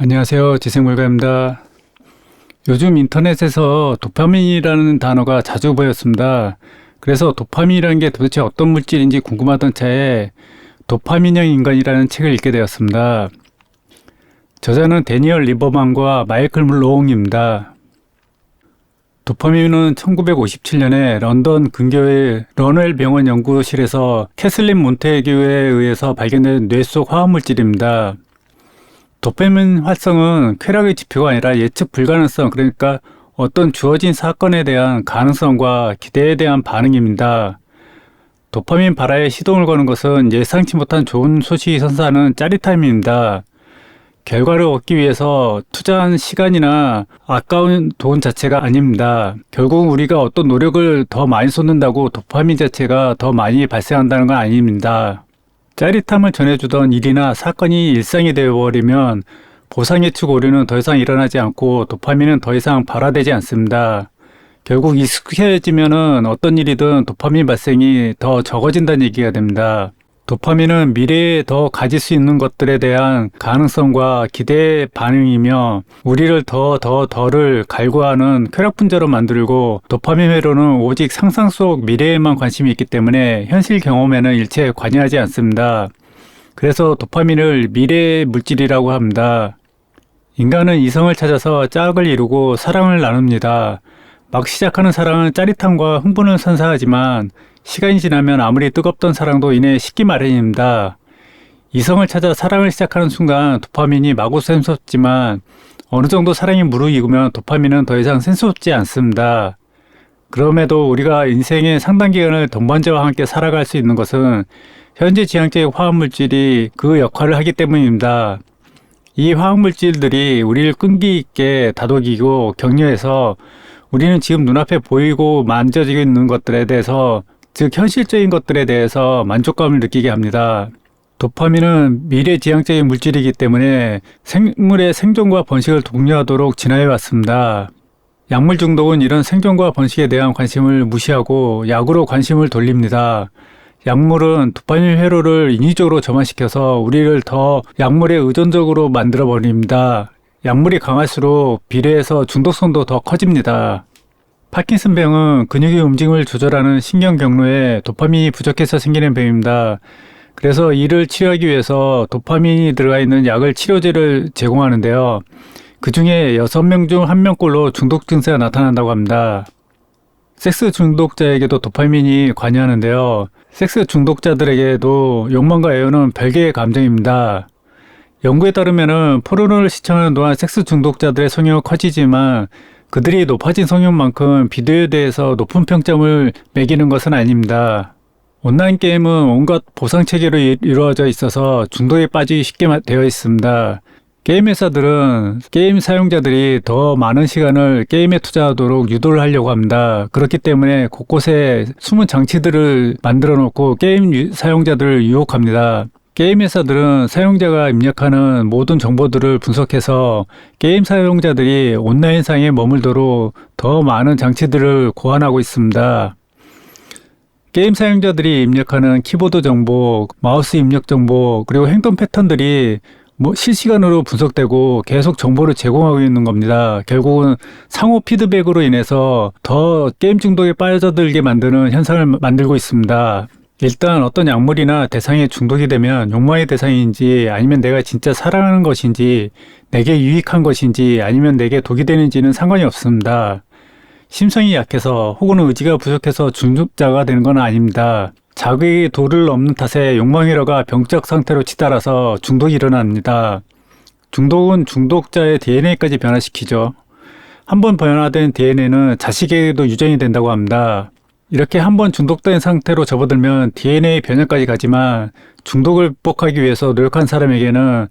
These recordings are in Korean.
안녕하세요. 지생물가입니다. 요즘 인터넷에서 도파민이라는 단어가 자주 보였습니다. 그래서 도파민이라는 게 도대체 어떤 물질인지 궁금하던 차에 도파민형 인간이라는 책을 읽게 되었습니다. 저자는 데니얼 리버만과 마이클 로옹입니다. 도파민은 1957년에 런던 근교의 런웰 병원 연구실에서 캐슬린 몬테규에 의해서 발견된 뇌 속 화학물질입니다. 도파민 활성은 쾌락의 지표가 아니라 예측 불가능성, 그러니까 어떤 주어진 사건에 대한 가능성과 기대에 대한 반응입니다. 도파민 발화에 시동을 거는 것은 예상치 못한 좋은 소식이 선사하는 짜릿함입니다. 결과를 얻기 위해서 투자한 시간이나 아까운 돈 자체가 아닙니다. 결국 우리가 어떤 노력을 더 많이 쏟는다고 도파민 자체가 더 많이 발생한다는 건 아닙니다. 짜릿함을 전해주던 일이나 사건이 일상이 되어버리면 보상 예측 오류는 더 이상 일어나지 않고 도파민은 더 이상 발화되지 않습니다. 결국 익숙해지면은 어떤 일이든 도파민 발생이 더 적어진다는 얘기가 됩니다. 도파민은 미래에 더 가질 수 있는 것들에 대한 가능성과 기대의 반응이며 우리를 더를 갈구하는 쾌락분자로 만들고 도파민 회로는 오직 상상 속 미래에만 관심이 있기 때문에 현실 경험에는 일체 관여하지 않습니다. 그래서 도파민을 미래의 물질이라고 합니다. 인간은 이성을 찾아서 짝을 이루고 사랑을 나눕니다. 막 시작하는 사랑은 짜릿함과 흥분을 선사하지만 시간이 지나면 아무리 뜨겁던 사랑도 이내 식기 마련입니다. 이성을 찾아 사랑을 시작하는 순간 도파민이 마구 샘솟지만 어느 정도 사랑이 무르익으면 도파민은 더 이상 샘솟지 않습니다. 그럼에도 우리가 인생의 상당 기간을 동반자와 함께 살아갈 수 있는 것은 현재 지향적인 화학물질이 그 역할을 하기 때문입니다. 이 화학물질들이 우리를 끈기 있게 다독이고 격려해서 우리는 지금 눈앞에 보이고 만져지고 있는 것들에 대해서, 즉 현실적인 것들에 대해서 만족감을 느끼게 합니다. 도파민은 미래지향적인 물질이기 때문에 생물의 생존과 번식을 독려하도록 진화해 왔습니다. 약물 중독은 이런 생존과 번식에 대한 관심을 무시하고 약으로 관심을 돌립니다. 약물은 도파민 회로를 인위적으로 점화시켜서 우리를 더 약물에 의존적으로 만들어 버립니다. 약물이 강할수록 비례해서 중독성도 더 커집니다. 파킨슨병은 근육의 움직임을 조절하는 신경 경로에 도파민이 부족해서 생기는 병입니다. 그래서 이를 치료하기 위해서 도파민이 들어가 있는 약을 치료제를 제공하는데요. 그 중에 6명 중 1명꼴로 중독 증세가 나타난다고 합니다. 섹스 중독자에게도 도파민이 관여하는데요. 섹스 중독자들에게도 욕망과 애호는 별개의 감정입니다. 연구에 따르면 포르노를 시청하는 동안 섹스 중독자들의 성욕은 커지지만 그들이 높아진 성욕만큼 비디오에 대해서 높은 평점을 매기는 것은 아닙니다. 온라인 게임은 온갖 보상 체계로 이루어져 있어서 중독에 빠지기 쉽게 되어 있습니다. 게임 회사들은 게임 사용자들이 더 많은 시간을 게임에 투자하도록 유도를 하려고 합니다. 그렇기 때문에 곳곳에 숨은 장치들을 만들어 놓고 게임 사용자들을 유혹합니다. 게임 회사들은 사용자가 입력하는 모든 정보들을 분석해서 게임 사용자들이 온라인상에 머물도록 더 많은 장치들을 고안하고 있습니다. 게임 사용자들이 입력하는 키보드 정보, 마우스 입력 정보, 그리고 행동 패턴들이 실시간으로 분석되고 계속 정보를 제공하고 있는 겁니다. 결국은 상호 피드백으로 인해서 더 게임 중독에 빠져들게 만드는 현상을 만들고 있습니다. 일단 어떤 약물이나 대상에 중독이 되면 욕망의 대상인지 아니면 내가 진짜 사랑하는 것인지 내게 유익한 것인지 아니면 내게 독이 되는지는 상관이 없습니다. 심성이 약해서 혹은 의지가 부족해서 중독자가 되는 건 아닙니다. 자극의 도를 넘는 탓에 욕망회로가 병적 상태로 치달아서 중독이 일어납니다. 중독은 중독자의 DNA까지 변화시키죠. 한번 변화된 DNA는 자식에게도 유전이 된다고 합니다. 이렇게 한번 중독된 상태로 접어들면 DNA 변형까지 가지만 중독을 극복하기 위해서 노력한 사람에게는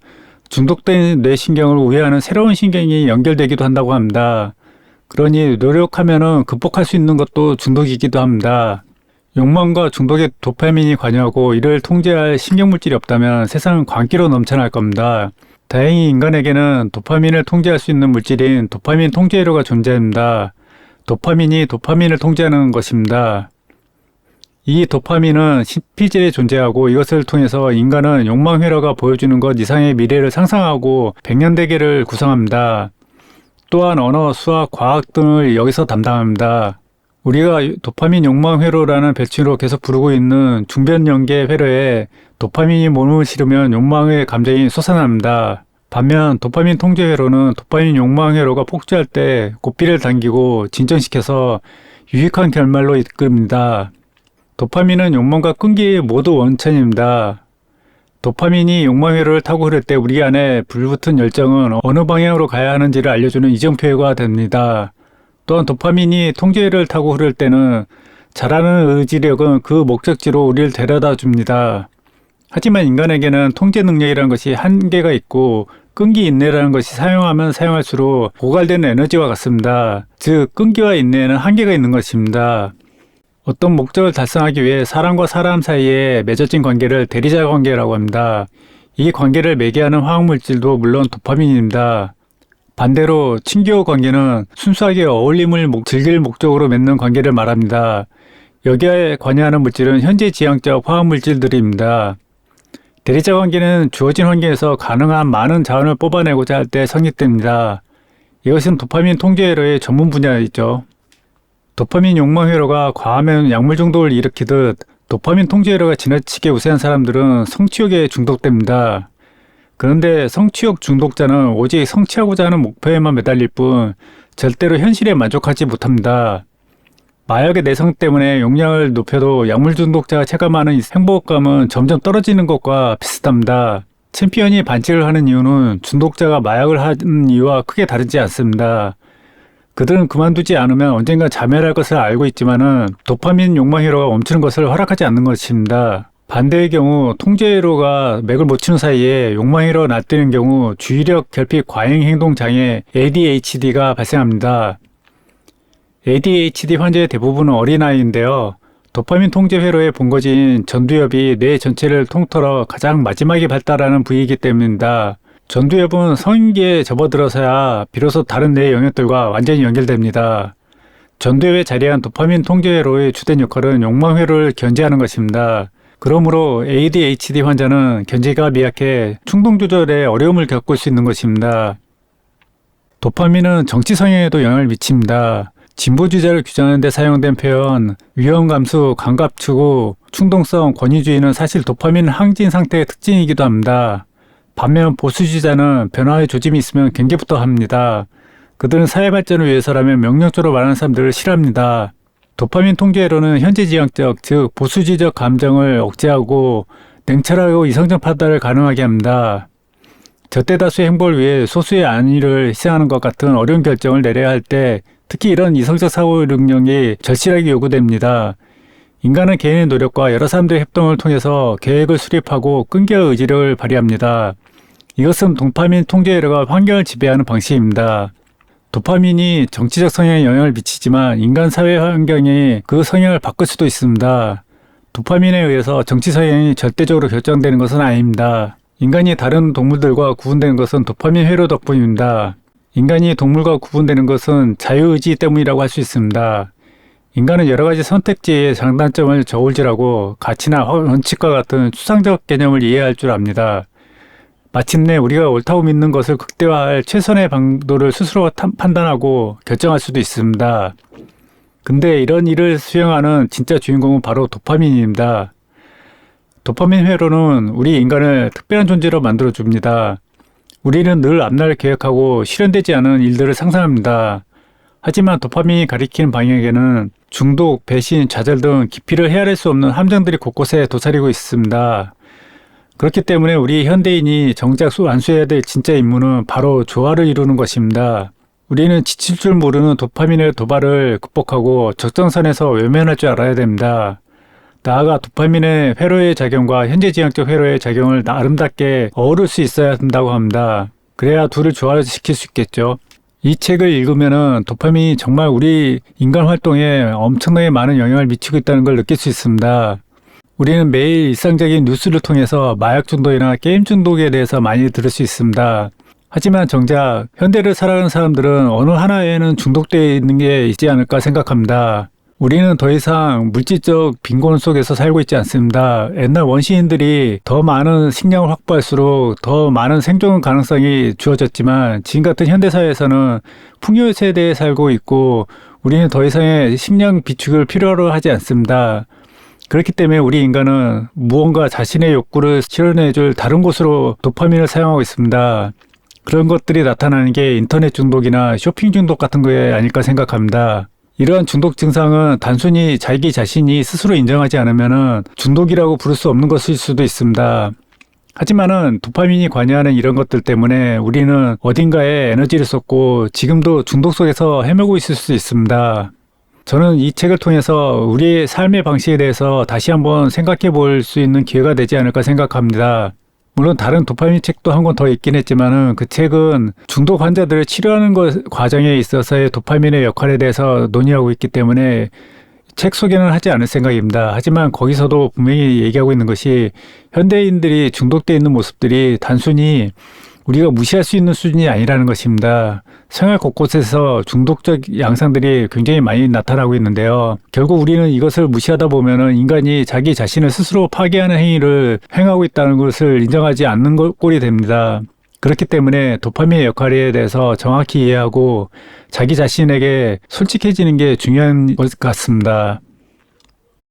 중독된 뇌신경을 우회하는 새로운 신경이 연결되기도 한다고 합니다. 그러니 노력하면 극복할 수 있는 것도 중독이기도 합니다. 욕망과 중독에 도파민이 관여하고 이를 통제할 신경물질이 없다면 세상은 광기로 넘쳐날 겁니다. 다행히 인간에게는 도파민을 통제할 수 있는 물질인 도파민 통제회로가 존재합니다. 도파민이 도파민을 통제하는 것입니다. 이 도파민은 신피질에 존재하고 이것을 통해서 인간은 욕망회로가 보여주는 것 이상의 미래를 상상하고 백년대계를 구성합니다. 또한 언어, 수학, 과학 등을 여기서 담당합니다. 우리가 도파민 욕망회로라는 별칭으로 계속 부르고 있는 중변연계 회로에 도파민이 몸을 실으면 욕망의 감정이 솟아납니다. 반면 도파민 통제회로는 도파민 욕망회로가 폭주할 때 고삐를 당기고 진정시켜서 유익한 결말로 이끌입니다. 도파민은 욕망과 끈기 모두 원천입니다. 도파민이 욕망회로를 타고 흐를 때 우리 안에 불붙은 열정은 어느 방향으로 가야 하는지를 알려주는 이정표가 됩니다. 또한 도파민이 통제회로를 타고 흐를 때는 잘하는 의지력은 그 목적지로 우리를 데려다 줍니다. 하지만 인간에게는 통제 능력이라는 것이 한계가 있고 끈기 인내라는 것이 사용하면 사용할수록 고갈되는 에너지와 같습니다. 즉 끈기와 인내에는 한계가 있는 것입니다. 어떤 목적을 달성하기 위해 사람과 사람 사이에 맺어진 관계를 대리자 관계라고 합니다. 이 관계를 매개하는 화학물질도 물론 도파민입니다. 반대로 친교 관계는 순수하게 어울림을 즐길 목적으로 맺는 관계를 말합니다. 여기에 관여하는 물질은 현재 지향적 화학물질들입니다. 대리자 관계는 주어진 환경에서 가능한 많은 자원을 뽑아내고자 할 때 성립됩니다. 이것은 도파민 통제회로의 전문 분야이죠. 도파민 욕망회로가 과하면 약물 중독을 일으키듯 도파민 통제회로가 지나치게 우세한 사람들은 성취욕에 중독됩니다. 그런데 성취욕 중독자는 오직 성취하고자 하는 목표에만 매달릴 뿐 절대로 현실에 만족하지 못합니다. 마약의 내성 때문에 용량을 높여도 약물 중독자가 체감하는 행복감은 점점 떨어지는 것과 비슷합니다. 챔피언이 반칙을 하는 이유는 중독자가 마약을 하는 이유와 크게 다르지 않습니다. 그들은 그만두지 않으면 언젠가 자멸할 것을 알고 있지만은 도파민 욕망회로가 멈추는 것을 허락하지 않는 것입니다. 반대의 경우 통제회로가 맥을 못 치는 사이에 욕망회로가 날뛰는 경우 주의력 결핍 과잉 행동 장애 ADHD가 발생합니다. ADHD 환자의 대부분은 어린아이인데요. 도파민 통제 회로의 본거지인 전두엽이 뇌 전체를 통틀어 가장 마지막에 발달하는 부위이기 때문입니다. 전두엽은 성인기에 접어들어서야 비로소 다른 뇌 영역들과 완전히 연결됩니다. 전두엽에 자리한 도파민 통제 회로의 주된 역할은 욕망 회로를 견제하는 것입니다. 그러므로 ADHD 환자는 견제가 미약해 충동 조절에 어려움을 겪을 수 있는 것입니다. 도파민은 정치 성향에도 영향을 미칩니다. 진보주의자를 규정하는 데 사용된 표현, 위험감수, 감각추구, 충동성, 권위주의는 사실 도파민 항진 상태의 특징이기도 합니다. 반면 보수주의자는 변화의 조짐이 있으면 경계부터 합니다. 그들은 사회 발전을 위해서라면 명령조로 말하는 사람들을 싫어합니다. 도파민 통제회로는 현재지향적, 즉 보수주의적 감정을 억제하고 냉철하고 이성적 판단을 가능하게 합니다. 절대다수의 행보를 위해 소수의 안위를 희생하는 것 같은 어려운 결정을 내려야 할 때 특히 이런 이성적 사고 능력이 절실하게 요구됩니다. 인간은 개인의 노력과 여러 사람들의 협동을 통해서 계획을 수립하고 끈기와 의지력을 발휘합니다. 이것은 도파민 통제회로가 환경을 지배하는 방식입니다. 도파민이 정치적 성향에 영향을 미치지만 인간 사회 환경이 그 성향을 바꿀 수도 있습니다. 도파민에 의해서 정치 성향이 절대적으로 결정되는 것은 아닙니다. 인간이 다른 동물들과 구분되는 것은 도파민 회로 덕분입니다. 인간이 동물과 구분되는 것은 자유의지 때문이라고 할 수 있습니다. 인간은 여러 가지 선택지의 장단점을 저울질하고 가치나 원칙과 같은 추상적 개념을 이해할 줄 압니다. 마침내 우리가 옳다고 믿는 것을 극대화할 최선의 방도를 스스로 판단하고 결정할 수도 있습니다. 근데 이런 일을 수행하는 진짜 주인공은 바로 도파민입니다. 도파민 회로는 우리 인간을 특별한 존재로 만들어줍니다. 우리는 늘 앞날을 계획하고 실현되지 않은 일들을 상상합니다. 하지만 도파민이 가리키는 방향에는 중독, 배신, 좌절 등 깊이를 헤아릴 수 없는 함정들이 곳곳에 도사리고 있습니다. 그렇기 때문에 우리 현대인이 정작 완수해야 될 진짜 임무는 바로 조화를 이루는 것입니다. 우리는 지칠 줄 모르는 도파민의 도발을 극복하고 적정선에서 외면할 줄 알아야 됩니다. 나아가 도파민의 회로의 작용과 현재지향적 회로의 작용을 아름답게 어우를 수 있어야 한다고 합니다. 그래야 둘을 조화시킬 수 있겠죠. 이 책을 읽으면 도파민이 정말 우리 인간 활동에 엄청나게 많은 영향을 미치고 있다는 걸 느낄 수 있습니다. 우리는 매일 일상적인 뉴스를 통해서 마약 중독이나 게임 중독에 대해서 많이 들을 수 있습니다. 하지만 정작 현대를 살아가는 사람들은 어느 하나에는 중독되어 있는 게 있지 않을까 생각합니다. 우리는 더 이상 물질적 빈곤 속에서 살고 있지 않습니다. 옛날 원시인들이 더 많은 식량을 확보할수록 더 많은 생존 가능성이 주어졌지만 지금 같은 현대사회에서는 풍요 세대에 살고 있고 우리는 더 이상의 식량 비축을 필요로 하지 않습니다. 그렇기 때문에 우리 인간은 무언가 자신의 욕구를 실현해줄 다른 곳으로 도파민을 사용하고 있습니다. 그런 것들이 나타나는 게 인터넷 중독이나 쇼핑 중독 같은 거에 아닐까 생각합니다. 이러한 중독 증상은 단순히 자기 자신이 스스로 인정하지 않으면 중독이라고 부를 수 없는 것일 수도 있습니다. 하지만은 도파민이 관여하는 이런 것들 때문에 우리는 어딘가에 에너지를 쏟고 지금도 중독 속에서 헤매고 있을 수 있습니다. 저는 이 책을 통해서 우리의 삶의 방식에 대해서 다시 한번 생각해 볼 수 있는 기회가 되지 않을까 생각합니다. 물론 다른 도파민 책도 한 권 더 있긴 했지만은 그 책은 중독 환자들을 치료하는 과정에 있어서의 도파민의 역할에 대해서 논의하고 있기 때문에 책 소개는 하지 않을 생각입니다. 하지만 거기서도 분명히 얘기하고 있는 것이 현대인들이 중독되어 있는 모습들이 단순히 우리가 무시할 수 있는 수준이 아니라는 것입니다. 생활 곳곳에서 중독적 양상들이 굉장히 많이 나타나고 있는데요. 결국 우리는 이것을 무시하다 보면은 인간이 자기 자신을 스스로 파괴하는 행위를 행하고 있다는 것을 인정하지 않는 꼴이 됩니다. 그렇기 때문에 도파민의 역할에 대해서 정확히 이해하고 자기 자신에게 솔직해지는 게 중요한 것 같습니다.